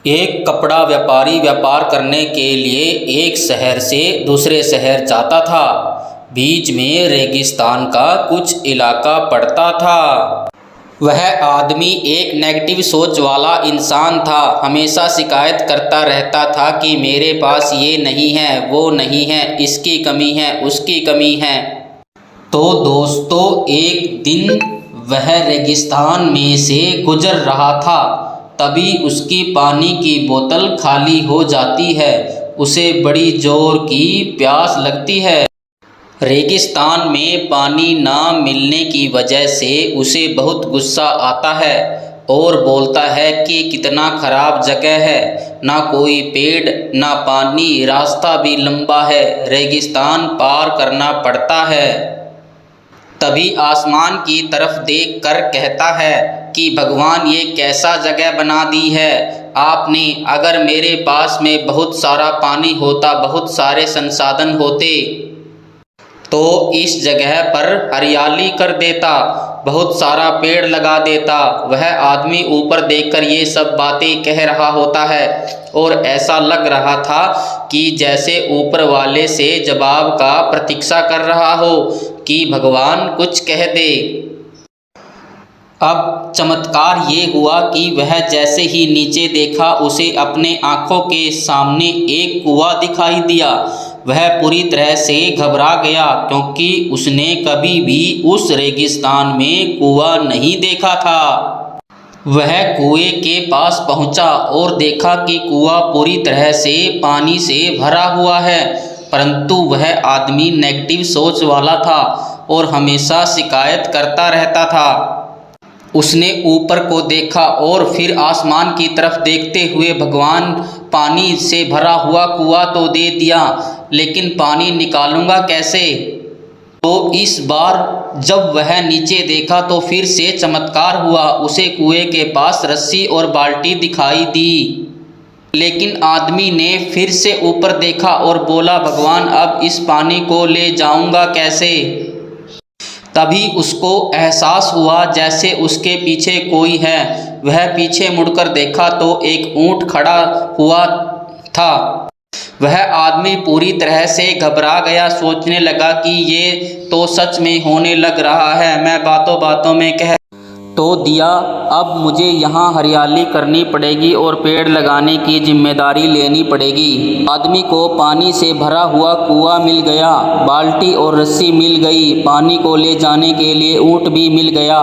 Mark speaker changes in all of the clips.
Speaker 1: एक कपड़ा व्यापारी व्यापार करने के लिए एक शहर से दूसरे शहर जाता था। बीच में रेगिस्तान का कुछ इलाका पड़ता था। वह आदमी एक नेगेटिव सोच वाला इंसान था। हमेशा शिकायत करता रहता था कि मेरे पास ये नहीं है, वो नहीं है, इसकी कमी है, उसकी कमी है। तो दोस्तों, एक दिन वह रेगिस्तान में से गुजर रहा था। तभी उसकी पानी की बोतल खाली हो जाती है। उसे बड़ी जोर की प्यास लगती है। रेगिस्तान में पानी ना मिलने की वजह से उसे बहुत गुस्सा आता है और बोलता है कि कितना खराब जगह है, ना कोई पेड़ ना पानी, रास्ता भी लंबा है, रेगिस्तान पार करना पड़ता है। तभी आसमान की तरफ देख कर कहता है कि भगवान, ये कैसा जगह बना दी है आपने। अगर मेरे पास में बहुत सारा पानी होता, बहुत सारे संसाधन होते तो इस जगह पर हरियाली कर देता, बहुत सारा पेड़ लगा देता। वह आदमी ऊपर देखकर ये सब बातें कह रहा होता है और ऐसा लग रहा था कि जैसे ऊपर वाले से जवाब का प्रतीक्षा कर रहा हो कि भगवान कुछ कह दे। अब चमत्कार ये हुआ कि वह जैसे ही नीचे देखा, उसे अपने आँखों के सामने एक कुआं दिखाई दिया। वह पूरी तरह से घबरा गया क्योंकि उसने कभी भी उस रेगिस्तान में कुआं नहीं देखा था। वह कुएं के पास पहुंचा और देखा कि कुआं पूरी तरह से पानी से भरा हुआ है, परंतु वह आदमी नेगेटिव सोच वाला था और हमेशा शिकायत करता रहता था। उसने ऊपर को देखा और फिर आसमान की तरफ देखते हुए, भगवान, पानी से भरा हुआ कुआं तो दे दिया, लेकिन पानी निकालूंगा कैसे। तो इस बार जब वह नीचे देखा तो फिर से चमत्कार हुआ। उसे कुएं के पास रस्सी और बाल्टी दिखाई दी। लेकिन आदमी ने फिर से ऊपर देखा और बोला, भगवान, अब इस पानी को ले जाऊंगा कैसे। तभी उसको एहसास हुआ जैसे उसके पीछे कोई है। वह पीछे मुड़कर देखा तो एक ऊंट खड़ा हुआ था। वह आदमी पूरी तरह से घबरा गया, सोचने लगा कि ये तो सच में होने लग रहा है। मैं बातों बातों में कह तो दिया, अब मुझे यहाँ हरियाली करनी पड़ेगी और पेड़ लगाने की जिम्मेदारी लेनी पड़ेगी। आदमी को पानी से भरा हुआ कुआं मिल गया, बाल्टी और रस्सी मिल गई, पानी को ले जाने के लिए ऊंट भी मिल गया,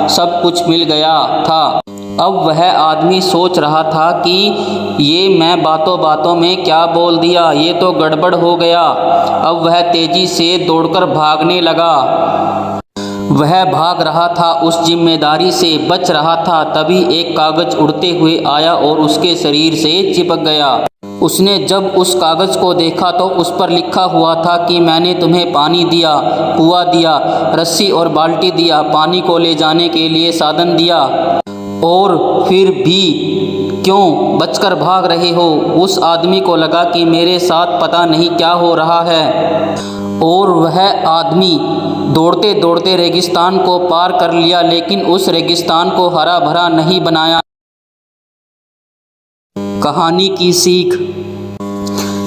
Speaker 1: सब कुछ मिल गया था। अब वह आदमी सोच रहा था कि ये मैं बातों बातों में क्या बोल दिया, ये तो गड़बड़ हो गया। अब वह तेजी से दौड़कर भागने लगा। वह भाग रहा था, उस जिम्मेदारी से बच रहा था। तभी एक कागज उड़ते हुए आया और उसके शरीर से चिपक गया। उसने जब उस कागज को देखा तो उस पर लिखा हुआ था कि मैंने तुम्हें पानी दिया, कुआं दिया, रस्सी और बाल्टी दिया, पानी को ले जाने के लिए साधन दिया, और फिर भी क्यों बचकर भाग रहे हो। उस आदमी को लगा कि मेरे साथ पता नहीं क्या हो रहा है, और वह आदमी दौड़ते दौड़ते रेगिस्तान को पार कर लिया, लेकिन उस रेगिस्तान को हरा भरा नहीं बनाया। कहानी की सीख।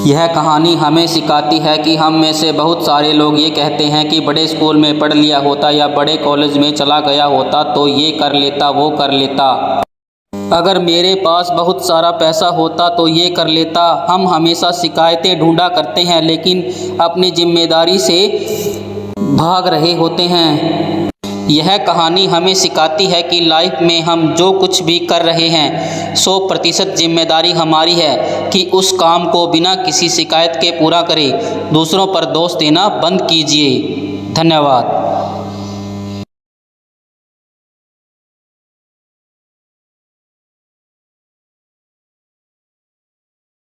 Speaker 1: यह कहानी हमें सिखाती है कि हम में से बहुत सारे लोग ये कहते हैं कि बड़े स्कूल में पढ़ लिया होता या बड़े कॉलेज में चला गया होता तो ये कर लेता, वो कर लेता, अगर मेरे पास बहुत सारा पैसा होता तो ये कर लेता। हम हमेशा शिकायतें ढूंढा करते हैं, लेकिन अपनी जिम्मेदारी से भाग रहे होते हैं। यह कहानी हमें सिखाती है कि लाइफ में हम जो कुछ भी कर रहे हैं 100% जिम्मेदारी हमारी है कि उस काम को बिना किसी शिकायत के पूरा करें। दूसरों पर दोष देना बंद कीजिए। धन्यवाद।